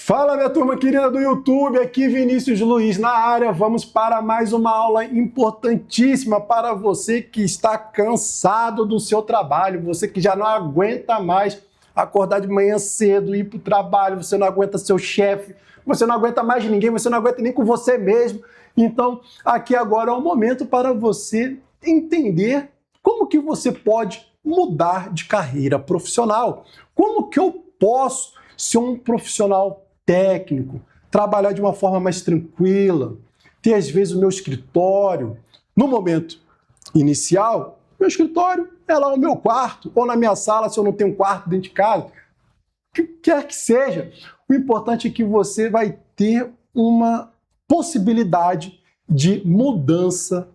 Fala, minha turma querida do YouTube, aqui Vinícius Luiz na área. Vamos para mais uma aula importantíssima para você que está cansado do seu trabalho, você que já não aguenta mais acordar de manhã cedo, ir para o trabalho, você não aguenta seu chefe, você não aguenta mais ninguém, você não aguenta nem com você mesmo. Então, aqui agora é o momento para você entender como que você pode mudar de carreira profissional. Como que eu posso ser um profissional técnico, trabalhar de uma forma mais tranquila, ter às vezes o meu escritório. No momento inicial, meu escritório é lá no meu quarto, ou na minha sala, se eu não tenho um quarto dentro de casa. O que quer que seja, o importante é que você vai ter uma possibilidade de mudança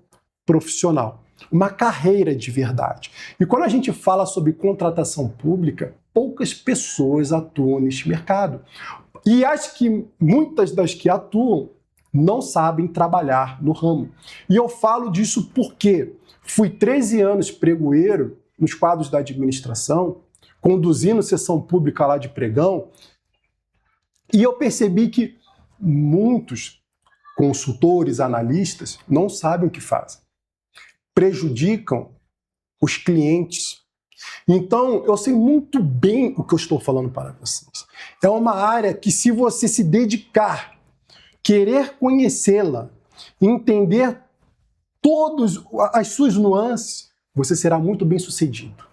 profissional, uma carreira de verdade. E quando a gente fala sobre contratação pública, poucas pessoas atuam neste mercado. E acho que muitas das que atuam não sabem trabalhar no ramo. E eu falo disso porque fui 13 anos pregoeiro nos quadros da administração, conduzindo sessão pública lá de pregão, e eu percebi que muitos consultores, analistas, não sabem o que fazem. Prejudicam os clientes. Então, eu sei muito bem o que eu estou falando para vocês. É uma área que, se você se dedicar, querer conhecê-la, entender todas as suas nuances, você será muito bem sucedido.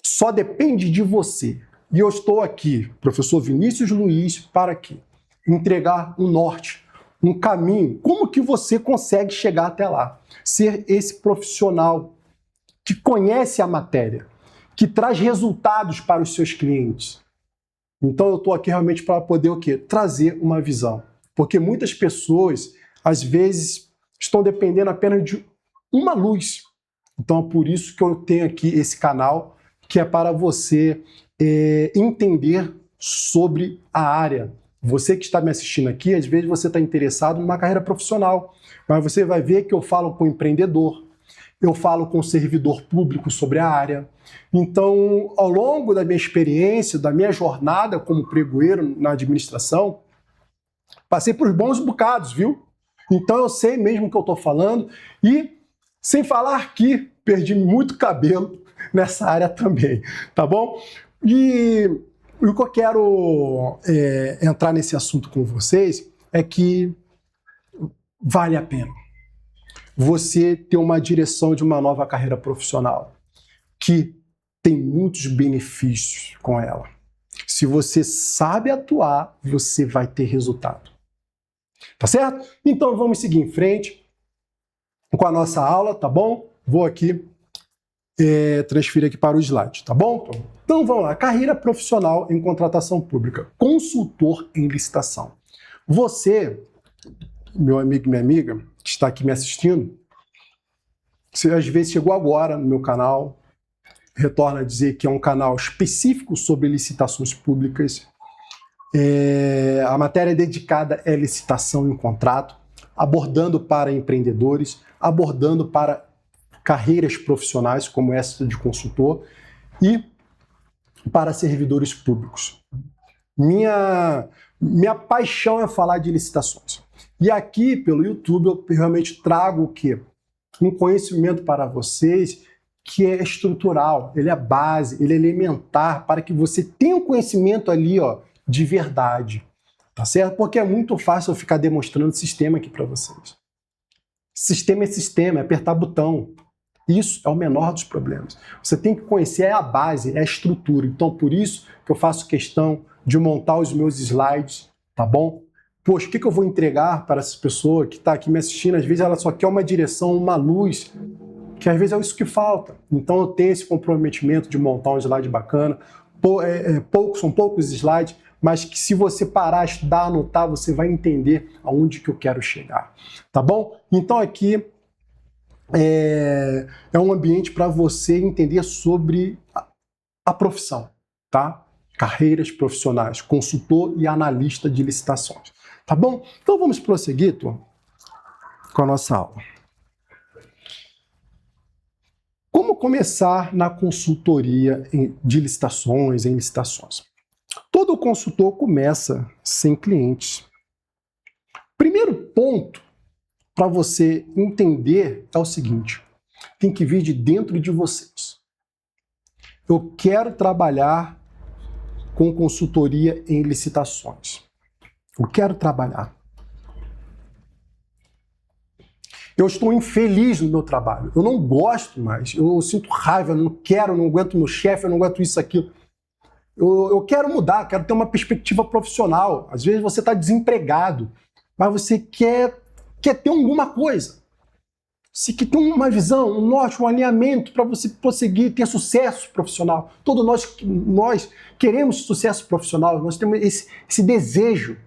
Só depende de você. E eu estou aqui, professor Vinícius Luiz, para quê? Entregar um norte, um caminho. Como que você consegue chegar até lá? Ser esse profissional que conhece a matéria, que traz resultados para os seus clientes. Então eu estou aqui realmente para poder o quê? Trazer uma visão. Porque muitas pessoas, às vezes, estão dependendo apenas de uma luz. Então é por isso que eu tenho aqui esse canal, que é para você entender sobre a área. Você que está me assistindo aqui, às vezes você está interessado numa carreira profissional, mas você vai ver que eu falo com empreendedor, eu falo com servidor público sobre a área. Então, ao longo da minha experiência, da minha jornada como pregoeiro na administração, passei por bons bocados, viu? Então eu sei mesmo o que eu estou falando e, sem falar que perdi muito cabelo nessa área também, tá bom? E o que eu quero entrar nesse assunto com vocês é que vale a pena você ter uma direção de uma nova carreira profissional, que tem muitos benefícios com ela. Se você sabe atuar, você vai ter resultado. Tá certo? Então vamos seguir em frente com a nossa aula, tá bom? Vou aqui transferir aqui para o slide, tá bom? Então vamos lá, carreira profissional em contratação pública, consultor em licitação. Você, meu amigo e minha amiga, que está aqui me assistindo, você às vezes chegou agora no meu canal, retorna a dizer que é um canal específico sobre licitações públicas. A matéria é dedicada à licitação e contrato, abordando para empreendedores, abordando para carreiras profissionais, como essa de consultor, e para servidores públicos. Minha paixão é falar de licitações. E aqui, pelo YouTube, eu realmente trago o quê? Um conhecimento para vocês que é estrutural, ele é base, ele é elementar, para que você tenha um conhecimento ali, ó, de verdade, tá certo? Porque é muito fácil eu ficar demonstrando sistema aqui para vocês. Sistema é sistema, é apertar botão. Isso é o menor dos problemas. Você tem que conhecer a base, a estrutura. Então, por isso que eu faço questão de montar os meus slides, tá bom? Poxa, o que eu vou entregar para essa pessoa que está aqui me assistindo? Às vezes ela só quer uma direção, uma luz, que às vezes é isso que falta. Então eu tenho esse comprometimento de montar um slide bacana. São poucos slides, mas que se você parar, estudar, anotar, você vai entender aonde que eu quero chegar. Tá bom? Então aqui é um ambiente para você entender sobre a profissão, tá? Carreiras profissionais, consultor e analista de licitações. Tá bom? Então vamos prosseguir, turma, com a nossa aula. Como começar na consultoria de licitações, em licitações? Todo consultor começa sem clientes. Primeiro ponto para você entender é o seguinte: tem que vir de dentro de vocês. Eu quero trabalhar com consultoria em licitações. Eu quero trabalhar. Eu estou infeliz no meu trabalho. Eu não gosto mais. Eu sinto raiva, eu não quero, eu não aguento meu chefe, eu não aguento isso, aquilo. Eu quero mudar, quero ter uma perspectiva profissional. Às vezes você está desempregado, mas você quer ter alguma coisa. Você quer ter uma visão, um norte, um alinhamento para você conseguir ter sucesso profissional. Todos nós queremos sucesso profissional, nós temos esse desejo.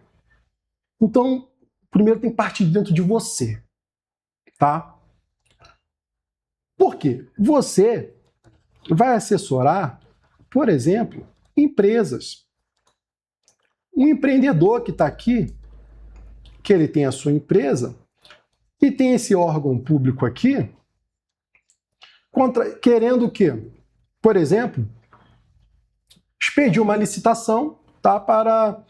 Então, primeiro tem que partir de dentro de você. Tá? Por quê? Você vai assessorar, por exemplo, empresas. Um empreendedor que está aqui, que ele tem a sua empresa, e tem esse órgão público aqui, querendo o quê? Por exemplo, expedir uma licitação, tá, para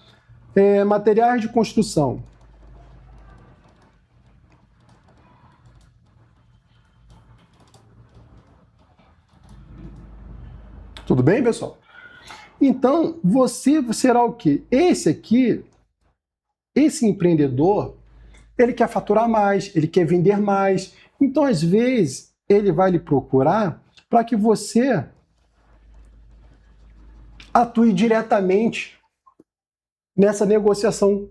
materiais de construção. Tudo bem, pessoal? Então, você será o quê? Esse empreendedor, ele quer faturar mais, ele quer vender mais. Então, às vezes, ele vai lhe procurar para que você atue diretamente nessa negociação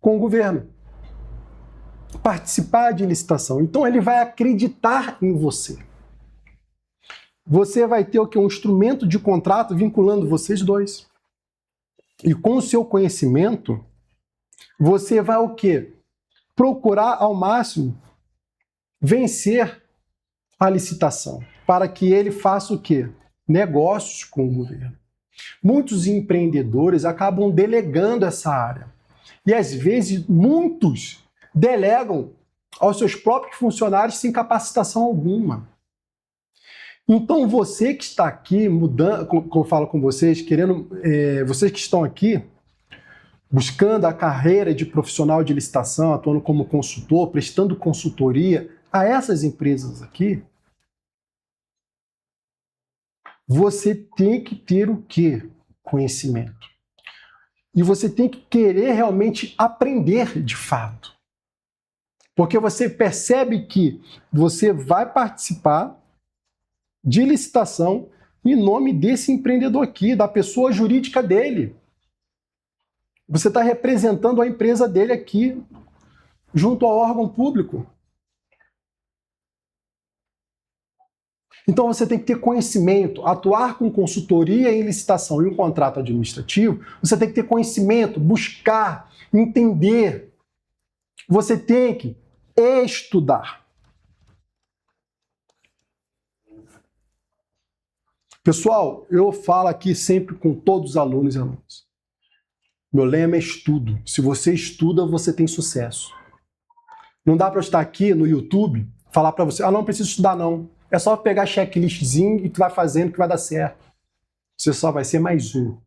com o governo. Participar de licitação. Então, ele vai acreditar em você. Você vai ter o quê? Um instrumento de contrato vinculando vocês dois. E com o seu conhecimento, você vai o quê? Procurar ao máximo vencer a licitação, para que ele faça o quê? Negócios com o governo. Muitos empreendedores acabam delegando essa área. E às vezes muitos delegam aos seus próprios funcionários sem capacitação alguma. Então, você que está aqui mudando, como eu falo com vocês, vocês que estão aqui buscando a carreira de profissional de licitação, atuando como consultor, prestando consultoria a essas empresas aqui, você tem que ter o quê? Conhecimento. E você tem que querer realmente aprender de fato. Porque você percebe que você vai participar de licitação em nome desse empreendedor aqui, da pessoa jurídica dele. Você está representando a empresa dele aqui, junto ao órgão público. Então você tem que ter conhecimento, atuar com consultoria em licitação e um contrato administrativo, você tem que ter conhecimento, buscar, entender. Você tem que estudar. Pessoal, eu falo aqui sempre com todos os alunos e alunas. Meu lema é estudo. Se você estuda, você tem sucesso. Não dá para eu estar aqui no YouTube, falar para você, não preciso estudar não. É só pegar checklistzinho e tu vai fazendo que vai dar certo. Você só vai ser mais um.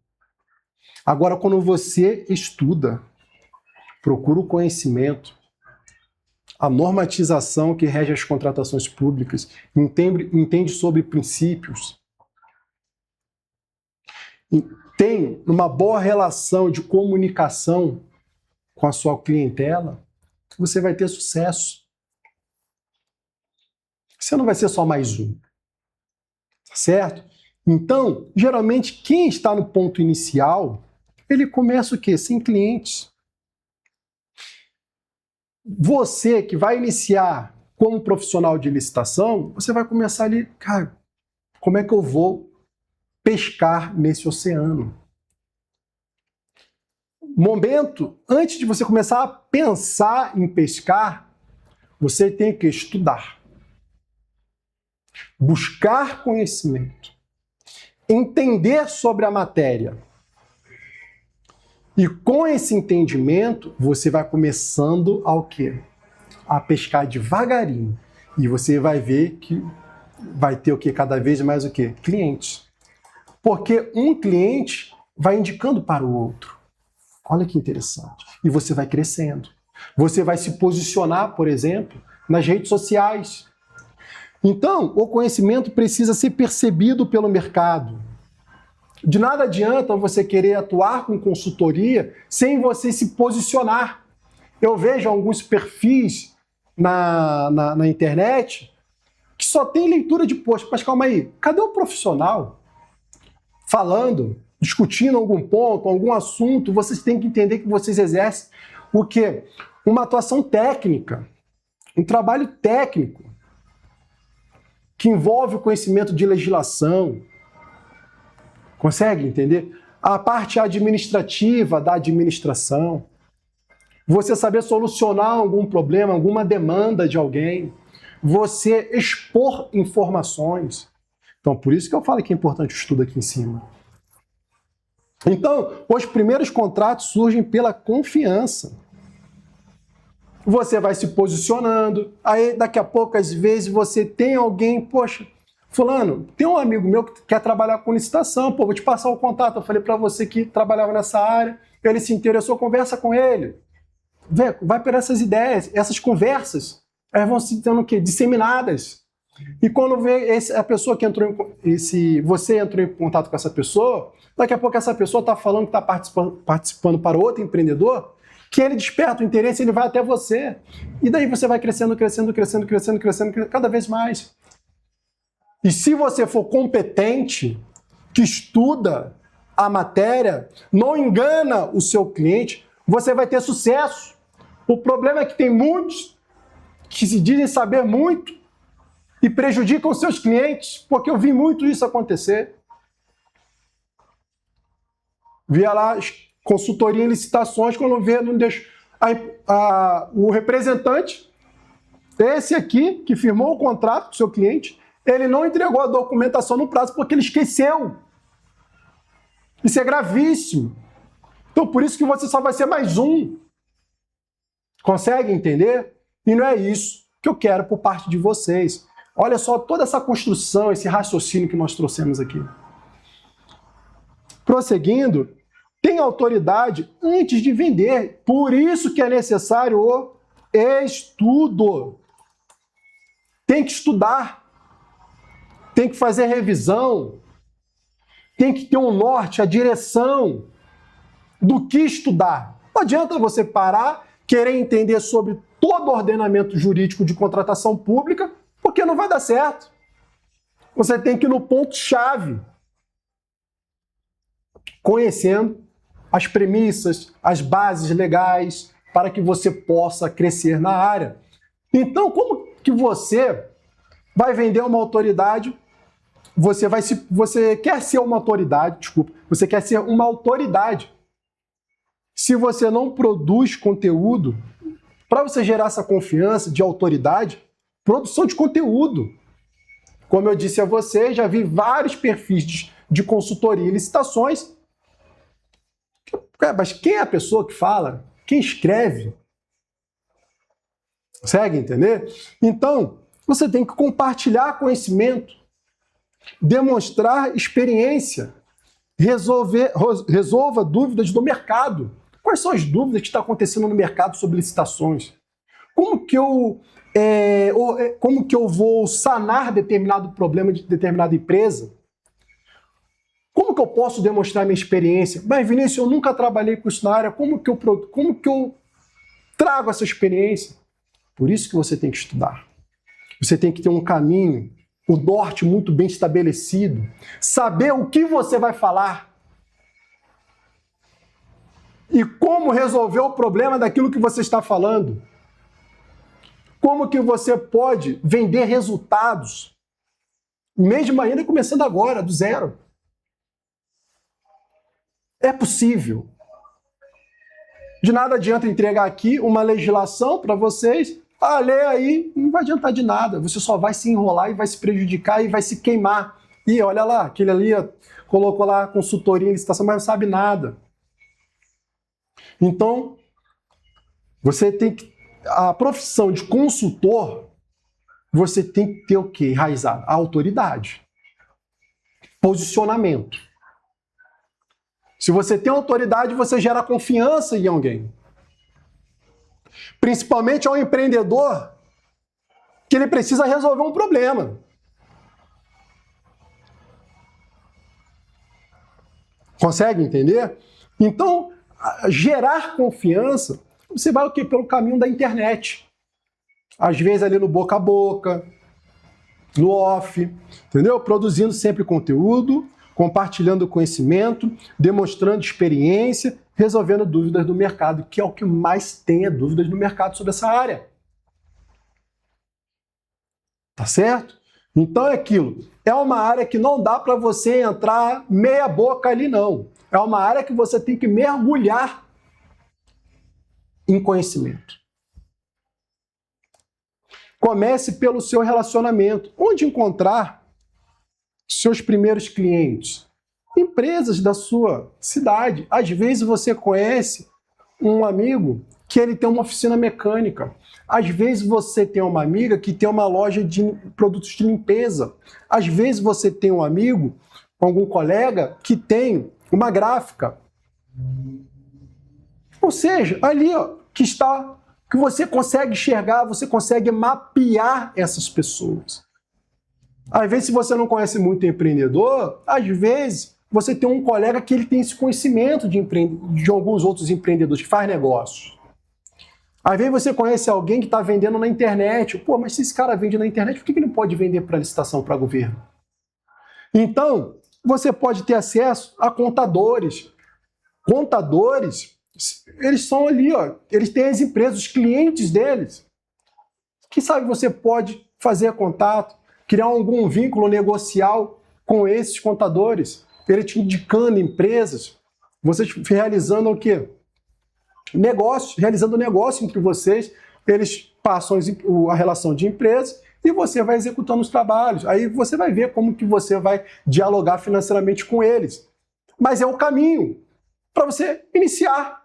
Agora, quando você estuda, procura o conhecimento, a normatização que rege as contratações públicas, entende sobre princípios, tem uma boa relação de comunicação com a sua clientela, você vai ter sucesso. Você não vai ser só mais um. Tá certo? Então, geralmente, quem está no ponto inicial, ele começa o quê? Sem clientes. Você que vai iniciar como profissional de licitação, você vai começar ali, cara, como é que eu vou pescar nesse oceano? Momento, antes de você começar a pensar em pescar, você tem que estudar. Buscar conhecimento. Entender sobre a matéria. E com esse entendimento, você vai começando ao quê? A pescar devagarinho. E você vai ver que vai ter o quê? Cada vez mais o quê? Clientes. Porque um cliente vai indicando para o outro. Olha que interessante. E você vai crescendo. Você vai se posicionar, por exemplo, nas redes sociais. Então, o conhecimento precisa ser percebido pelo mercado. De nada adianta você querer atuar com consultoria sem você se posicionar. Eu vejo alguns perfis na internet que só tem leitura de post. Mas calma aí, cadê o profissional falando, discutindo algum ponto, algum assunto? Vocês têm que entender que vocês exercem o quê? Uma atuação técnica, um trabalho técnico que envolve o conhecimento de legislação. Consegue entender? A parte administrativa da administração. Você saber solucionar algum problema, alguma demanda de alguém. Você expor informações. Então, por isso que eu falo que é importante o estudo aqui em cima. Então, os primeiros contratos surgem pela confiança. Você vai se posicionando, aí daqui a pouco, às vezes, você tem alguém, poxa, fulano, tem um amigo meu que quer trabalhar com licitação, pô, vou te passar o contato, eu falei para você que trabalhava nessa área, ele se interessou, conversa com ele. Vai por essas ideias, essas conversas, elas vão se sendo o quê? Disseminadas. E quando vê a pessoa que entrou você entrou em contato com essa pessoa, daqui a pouco essa pessoa está falando que está participando para outro empreendedor, que ele desperta o interesse, ele vai até você. E daí você vai crescendo, cada vez mais. E se você for competente, que estuda a matéria, não engana o seu cliente, você vai ter sucesso. O problema é que tem muitos que se dizem saber muito e prejudicam os seus clientes, porque eu vi muito isso acontecer. Via lá consultoria em licitações, quando vê, não deixa o representante, esse aqui, que firmou o contrato com o seu cliente, ele não entregou a documentação no prazo porque ele esqueceu. Isso é gravíssimo. Então, por isso que você só vai ser mais um. Consegue entender? E não é isso que eu quero por parte de vocês. Olha só toda essa construção, esse raciocínio que nós trouxemos aqui. Prosseguindo, tem autoridade antes de vender. Por isso que é necessário o estudo. Tem que estudar. Tem que fazer revisão. Tem que ter um norte, a direção do que estudar. Não adianta você parar, querer entender sobre todo o ordenamento jurídico de contratação pública, porque não vai dar certo. Você tem que ir no ponto-chave, conhecendo as premissas, as bases legais, para que você possa crescer na área. Então, como que você vai vender uma autoridade? Você quer ser uma autoridade, você quer ser uma autoridade. Se você não produz conteúdo, para você gerar essa confiança de autoridade, produção de conteúdo. Como eu disse a você, já vi vários perfis de consultoria e licitações. Mas quem é a pessoa que fala? Quem escreve? Consegue entender? Então, você tem que compartilhar conhecimento, demonstrar experiência, resolva dúvidas do mercado. Quais são as dúvidas que estão acontecendo no mercado sobre licitações? Como que eu vou sanar determinado problema de determinada empresa? Como que eu posso demonstrar minha experiência? Mas, Vinícius, eu nunca trabalhei com isso na área. Como que eu trago essa experiência? Por isso que você tem que estudar. Você tem que ter um caminho, o norte muito bem estabelecido. Saber o que você vai falar. E como resolver o problema daquilo que você está falando. Como que você pode vender resultados, mesmo ainda começando agora, do zero. É possível. De nada adianta entregar aqui uma legislação para vocês, lê aí, não vai adiantar de nada. Você só vai se enrolar e vai se prejudicar e vai se queimar. E olha lá, aquele ali colocou lá consultoria em licitação, mas não sabe nada. Então, você tem que... A profissão de consultor, você tem que ter o quê? Enraizado? A autoridade. Posicionamento. Se você tem autoridade, você gera confiança em alguém. Principalmente ao empreendedor que ele precisa resolver um problema. Consegue entender? Então, gerar confiança, você vai o quê? Pelo caminho da internet. Às vezes ali no boca a boca, no off, entendeu? Produzindo sempre conteúdo, compartilhando conhecimento, demonstrando experiência, resolvendo dúvidas do mercado, que é o que mais tem dúvidas no mercado sobre essa área. Tá certo? Então é aquilo. É uma área que não dá para você entrar meia boca ali, não. É uma área que você tem que mergulhar em conhecimento. Comece pelo seu relacionamento. Onde encontrar seus primeiros clientes? Empresas da sua cidade. Às vezes você conhece um amigo que ele tem uma oficina mecânica. Às vezes você tem uma amiga que tem uma loja de produtos de limpeza. Às vezes você tem um amigo, algum colega, que tem uma gráfica. Ou seja, ali ó, que você consegue enxergar, você consegue mapear essas pessoas. Às vezes, se você não conhece muito empreendedor, às vezes você tem um colega que ele tem esse conhecimento de alguns outros empreendedores que faz negócios. Às vezes você conhece alguém que está vendendo na internet. Pô, mas se esse cara vende na internet, por que ele não pode vender para licitação, para governo? Então, você pode ter acesso a contadores. Contadores, eles são ali, ó, eles têm as empresas, os clientes deles. Quem sabe você pode fazer contato, criar algum vínculo negocial com esses contadores, ele te indicando empresas, vocês realizando o quê? Negócios, realizando negócio entre vocês, eles passam a relação de empresa e você vai executando os trabalhos. Aí você vai ver como que você vai dialogar financeiramente com eles. Mas é o caminho para você iniciar,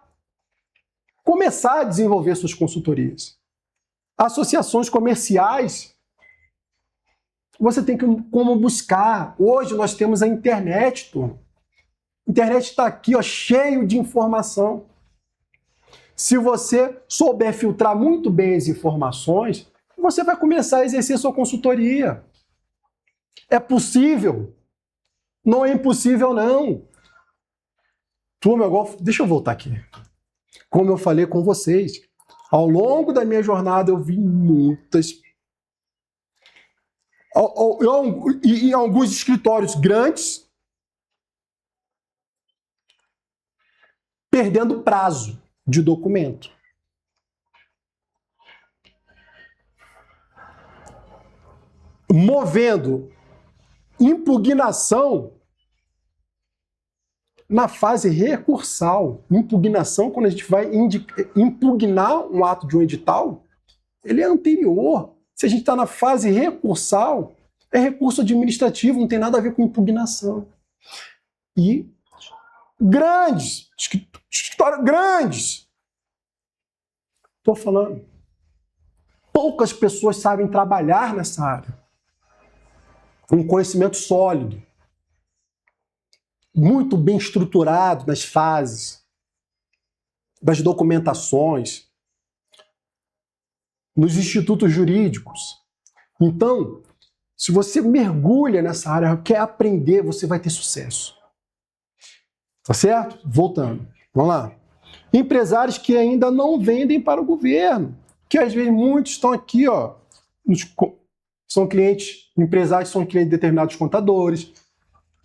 começar a desenvolver suas consultorias. Associações comerciais, você tem como buscar. Hoje nós temos a internet, turma. A internet está aqui, ó, cheio de informação. Se você souber filtrar muito bem as informações, você vai começar a exercer sua consultoria. É possível. Não é impossível, não. Turma, deixa eu voltar aqui. Como eu falei com vocês, ao longo da minha jornada eu vi muitas... em alguns escritórios grandes, perdendo prazo de documento. Movendo impugnação na fase recursal. Impugnação, quando a gente vai impugnar um ato de um edital, ele é anterior. Se a gente está na fase recursal, é recurso administrativo, não tem nada a ver com impugnação. E escritórios grandes. Estou falando. Poucas pessoas sabem trabalhar nessa área. Um conhecimento sólido. Muito bem estruturado nas fases, das documentações, nos institutos jurídicos. Então, se você mergulha nessa área, quer aprender, você vai ter sucesso. Tá certo? Voltando. Vamos lá. Empresários que ainda não vendem para o governo, que às vezes muitos estão aqui, ó, são clientes, empresários são clientes de determinados contadores.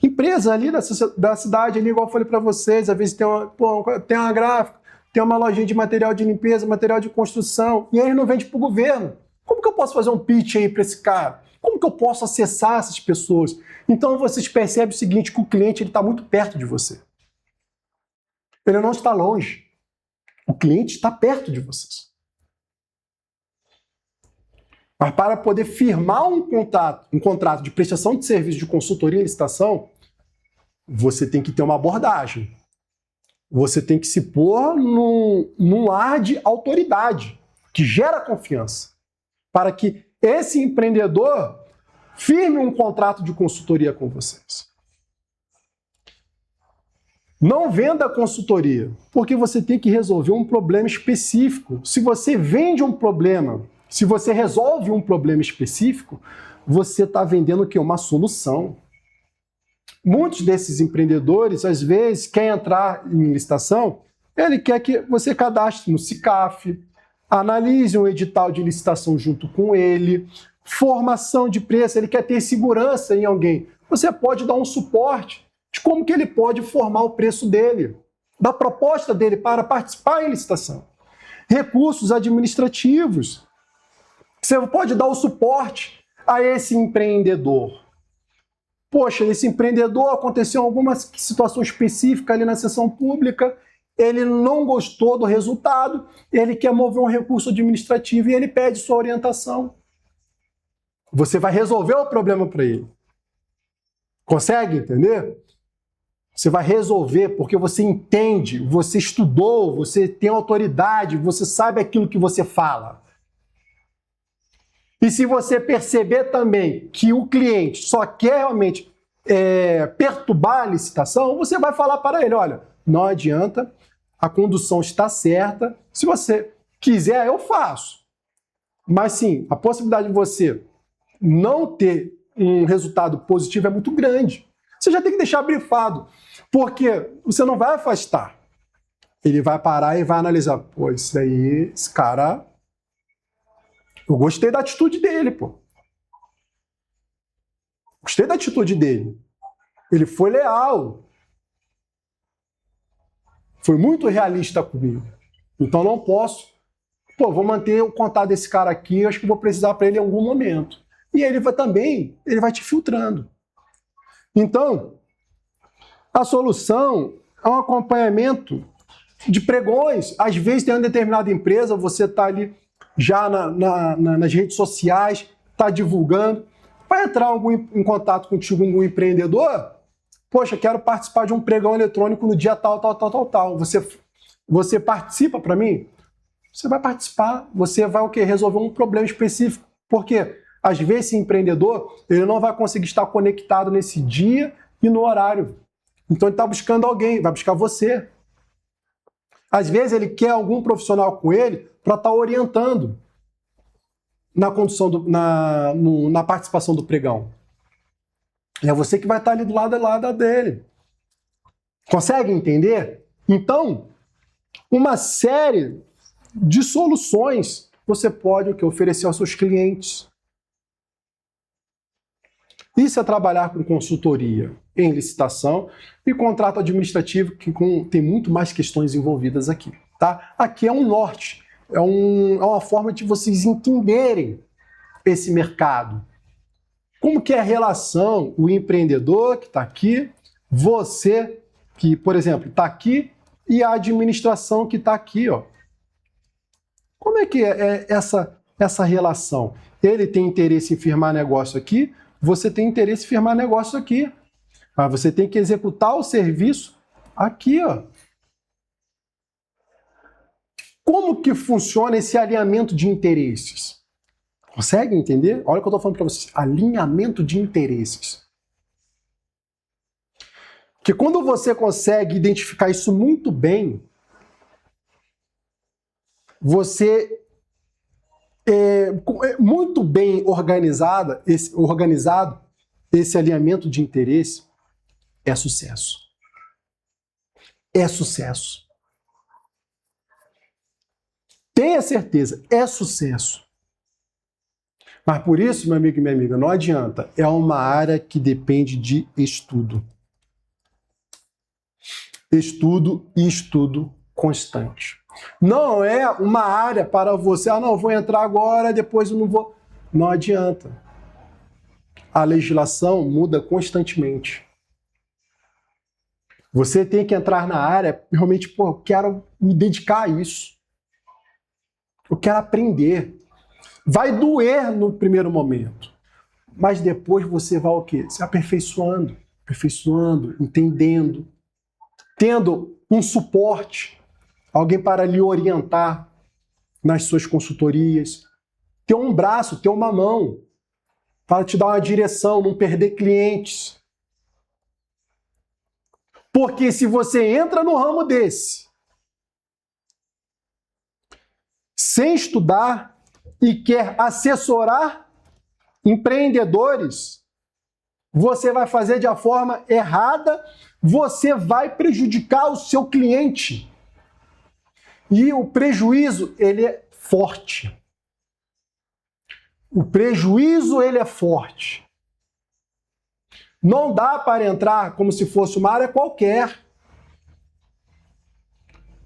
Empresa ali da cidade, ali, igual eu falei para vocês, às vezes tem uma gráfica, tem uma lojinha de material de limpeza, material de construção, e aí ele não vende para o governo. Como que eu posso fazer um pitch aí para esse cara? Como que eu posso acessar essas pessoas? Então vocês percebem o seguinte, que o cliente está muito perto de você. Ele não está longe. O cliente está perto de vocês. Mas para poder firmar um contrato de prestação de serviço de consultoria e licitação, você tem que ter uma abordagem. Você tem que se pôr num ar de autoridade, que gera confiança, para que esse empreendedor firme um contrato de consultoria com vocês. Não venda consultoria, porque você tem que resolver um problema específico. Se você vende um problema, se você resolve um problema específico, você está vendendo o quê? Uma solução. Muitos desses empreendedores, às vezes, querem entrar em licitação, ele quer que você cadastre no SICAF, analise um edital de licitação junto com ele, formação de preço, ele quer ter segurança em alguém. Você pode dar um suporte de como que ele pode formar o preço dele, da proposta dele para participar em licitação. Recursos administrativos. Você pode dar o suporte a esse empreendedor. Poxa, esse empreendedor aconteceu alguma situação específica ali na sessão pública, ele não gostou do resultado, ele quer mover um recurso administrativo e ele pede sua orientação. Você vai resolver o problema para ele. Consegue entender? Você vai resolver porque você entende, você estudou, você tem autoridade, você sabe aquilo que você fala. E se você perceber também que o cliente só quer realmente perturbar a licitação, você vai falar para ele, olha, não adianta, a condução está certa, se você quiser, eu faço. Mas sim, a possibilidade de você não ter um resultado positivo é muito grande. Você já tem que deixar brifado, porque você não vai afastar. Ele vai parar e vai analisar, pô, isso aí, esse cara... Eu gostei da atitude dele, pô. Gostei da atitude dele. Ele foi leal. Foi muito realista comigo. Então não posso. Pô, vou manter o contato desse cara aqui, acho que vou precisar para ele em algum momento. E ele vai te filtrando. Então, a solução é um acompanhamento de pregões. Às vezes tem uma determinada empresa, você está ali já nas redes sociais, está divulgando, vai entrar em contato contigo algum empreendedor, poxa, quero participar de um pregão eletrônico no dia tal. Você participa para mim? Você vai participar, você vai o quê? Resolver um problema específico. Por quê? Às vezes esse empreendedor, ele não vai conseguir estar conectado nesse dia e no horário. Então ele está buscando alguém, vai buscar você. Às vezes ele quer algum profissional com ele para estar orientando na condução, na participação do pregão. É você que vai estar ali do lado dele. Consegue entender? Então, uma série de soluções você pode oferecer aos seus clientes. Isso é trabalhar com consultoria em licitação e contrato administrativo, que tem muito mais questões envolvidas aqui. Tá? Aqui é um norte, é uma forma de vocês entenderem esse mercado. Como que é a relação, o empreendedor que está aqui, você que, por exemplo, está aqui, e a administração que está aqui. Ó. Como é que é essa relação? Ele tem interesse em firmar negócio aqui, você tem interesse em firmar negócio aqui. Mas você tem que executar o serviço aqui, ó. Como que funciona esse alinhamento de interesses? Consegue entender? Olha o que eu estou falando para vocês. Alinhamento de interesses. Porque quando você consegue identificar isso muito bem, você muito bem organizado esse alinhamento de interesse é sucesso. É sucesso. Tenha certeza, é sucesso. Mas por isso, meu amigo e minha amiga, não adianta. É uma área que depende de estudo. Estudo e estudo constante. Não é uma área para você, não, eu vou entrar agora, depois eu não vou. Não adianta. A legislação muda constantemente. Você tem que entrar na área, realmente, pô, eu quero me dedicar a isso. Eu quero aprender. Vai doer no primeiro momento, mas depois você vai o quê? Se aperfeiçoando, entendendo, tendo um suporte, alguém para lhe orientar nas suas consultorias, ter um braço, ter uma mão, para te dar uma direção, não perder clientes. Porque se você entra no ramo desse, sem estudar e quer assessorar empreendedores, você vai fazer de uma forma errada, você vai prejudicar o seu cliente. E o prejuízo, ele é forte. O prejuízo, ele é forte. Não dá para entrar como se fosse uma área qualquer.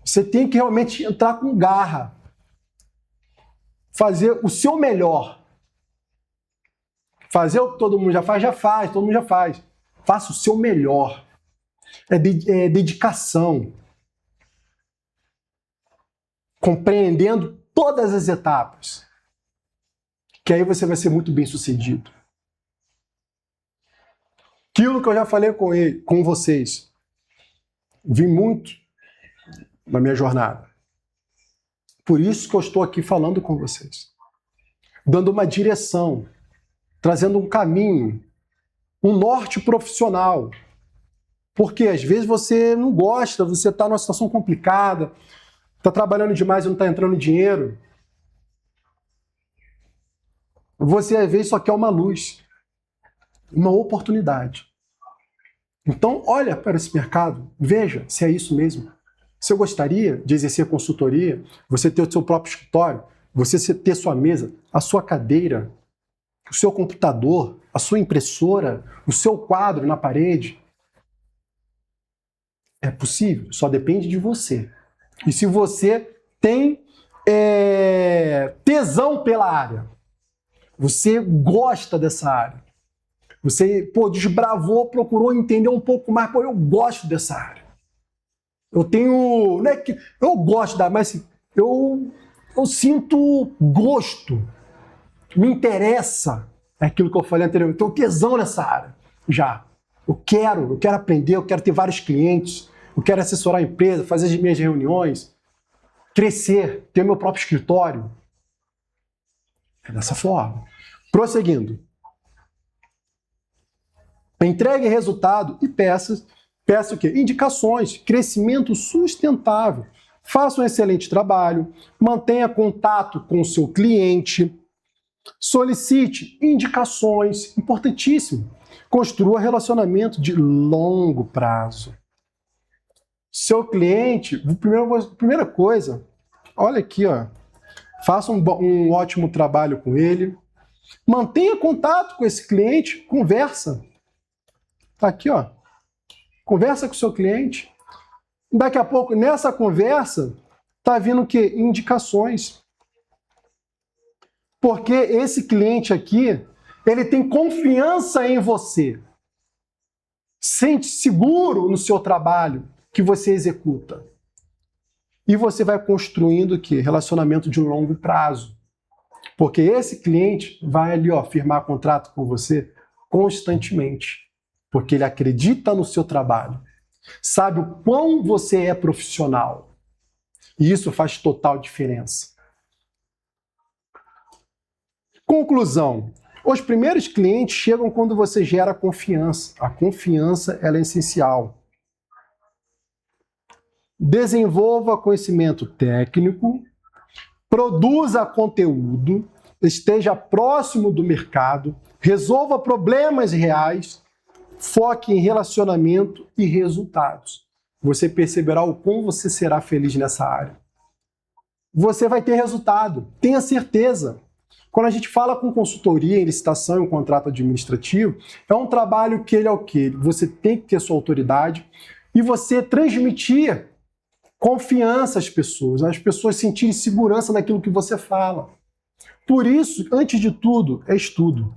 Você tem que realmente entrar com garra. Fazer o seu melhor. Fazer o que todo mundo já faz, todo mundo já faz. Faça o seu melhor. É dedicação. Compreendendo todas as etapas. Que aí você vai ser muito bem sucedido. Aquilo que eu já falei com vocês. Vi muito na minha jornada. Por isso que eu estou aqui falando com vocês. Dando uma direção. Trazendo um caminho. Um norte profissional. Porque às vezes você não gosta, você está numa situação complicada, está trabalhando demais e não está entrando dinheiro. Você às vezes só quer uma luz. Uma oportunidade. Então, olha para esse mercado, veja se é isso mesmo. Você gostaria de exercer consultoria, você ter o seu próprio escritório, você ter sua mesa, a sua cadeira, o seu computador, a sua impressora, o seu quadro na parede? É possível, só depende de você. E se você tem tesão pela área, você gosta dessa área, você, desbravou, procurou entender um pouco mais. Eu gosto dessa área. Eu tenho... Não é que eu gosto da... Mas assim, eu sinto gosto. Me interessa. É aquilo que eu falei anteriormente. Eu tenho tesão nessa área. Já. Eu quero aprender, eu quero ter vários clientes, eu quero assessorar a empresa, fazer as minhas reuniões, crescer, ter meu próprio escritório. É dessa forma. Prosseguindo. Entregue resultado e peça o quê? Indicações, crescimento sustentável. Faça um excelente trabalho, mantenha contato com o seu cliente, solicite indicações, importantíssimo. Construa relacionamento de longo prazo. Seu cliente, primeira coisa, olha aqui, ó, faça um ótimo trabalho com ele, mantenha contato com esse cliente, conversa. Tá aqui, ó. Conversa com o seu cliente. Daqui a pouco, nessa conversa, tá vindo o quê? Indicações. Porque esse cliente aqui, ele tem confiança em você. Sente seguro no seu trabalho que você executa. E você vai construindo o quê? Relacionamento de longo prazo. Porque esse cliente vai ali, ó, firmar contrato com você constantemente. Porque ele acredita no seu trabalho, sabe o quão você é profissional. E isso faz total diferença. Conclusão. Os primeiros clientes chegam quando você gera confiança. A confiança, ela é essencial. Desenvolva conhecimento técnico, produza conteúdo, esteja próximo do mercado, resolva problemas reais, foque em relacionamento e resultados. Você perceberá o quão você será feliz nessa área. Você vai ter resultado, tenha certeza. Quando a gente fala com consultoria, em licitação e um contrato administrativo, é um trabalho que ele é o quê? Você tem que ter sua autoridade e você transmitir confiança às pessoas sentirem segurança naquilo que você fala. Por isso, antes de tudo, é estudo.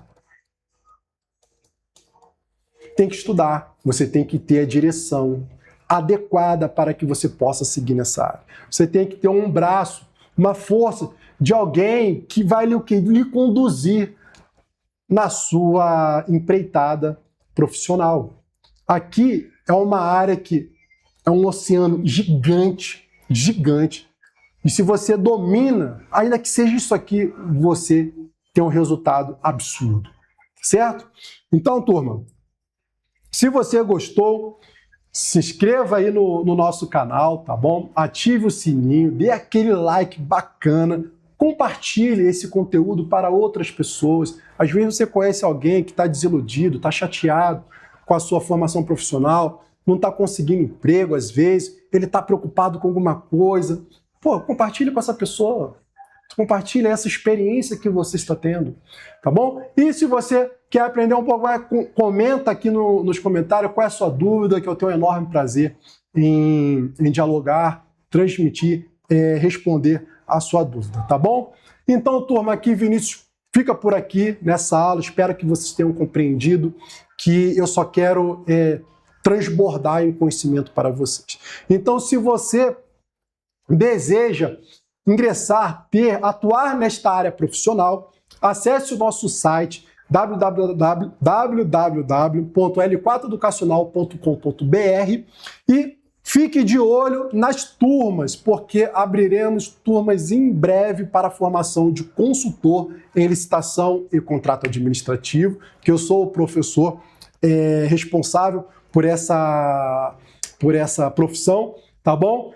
Tem que estudar, você tem que ter a direção adequada para que você possa seguir nessa área. Você tem que ter um braço, uma força de alguém que vai lhe conduzir na sua empreitada profissional. Aqui é uma área que é um oceano gigante, gigante. E se você domina, ainda que seja isso aqui, você tem um resultado absurdo. Certo? Então, turma, se você gostou, se inscreva aí no nosso canal, tá bom? Ative o sininho, dê aquele like bacana, compartilhe esse conteúdo para outras pessoas. Às vezes você conhece alguém que está desiludido, está chateado com a sua formação profissional, não está conseguindo emprego às vezes, ele está preocupado com alguma coisa. Pô, compartilhe com essa pessoa. Compartilhe essa experiência que você está tendo, tá bom? E se você quer aprender um pouco mais, comenta aqui nos comentários qual é a sua dúvida, que eu tenho um enorme prazer em dialogar, transmitir, responder a sua dúvida, tá bom? Então, turma, aqui Vinícius fica por aqui nessa aula. Espero que vocês tenham compreendido que eu só quero transbordar em conhecimento para vocês. Então, se você deseja ingressar, atuar nesta área profissional, acesse o nosso site www.l4educacional.com.br e fique de olho nas turmas, porque abriremos turmas em breve para a formação de consultor em licitação e contrato administrativo, que eu sou o professor responsável por essa profissão, tá bom?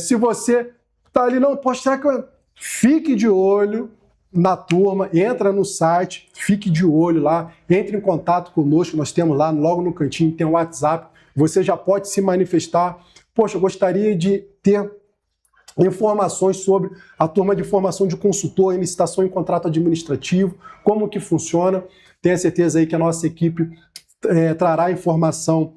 Se você tá ali, não, pode será que fique de olho na turma, entra no site, fique de olho lá, entre em contato conosco, nós temos lá, logo no cantinho, tem um WhatsApp, você já pode se manifestar. Poxa, eu gostaria de ter informações sobre a turma de formação de consultor em licitação e contrato administrativo, como que funciona. Tenha certeza aí que a nossa equipe trará informação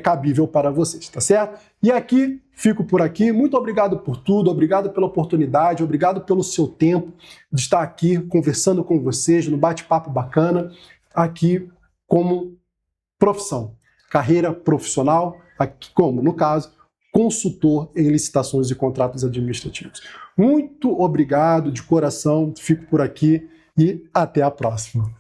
cabível para vocês, tá certo? E aqui, fico por aqui. Muito obrigado por tudo, obrigado pela oportunidade, obrigado pelo seu tempo de estar aqui conversando com vocês, no bate-papo bacana, aqui como profissão, carreira profissional, aqui como, no caso, consultor em licitações e contratos administrativos. Muito obrigado de coração, fico por aqui e até a próxima.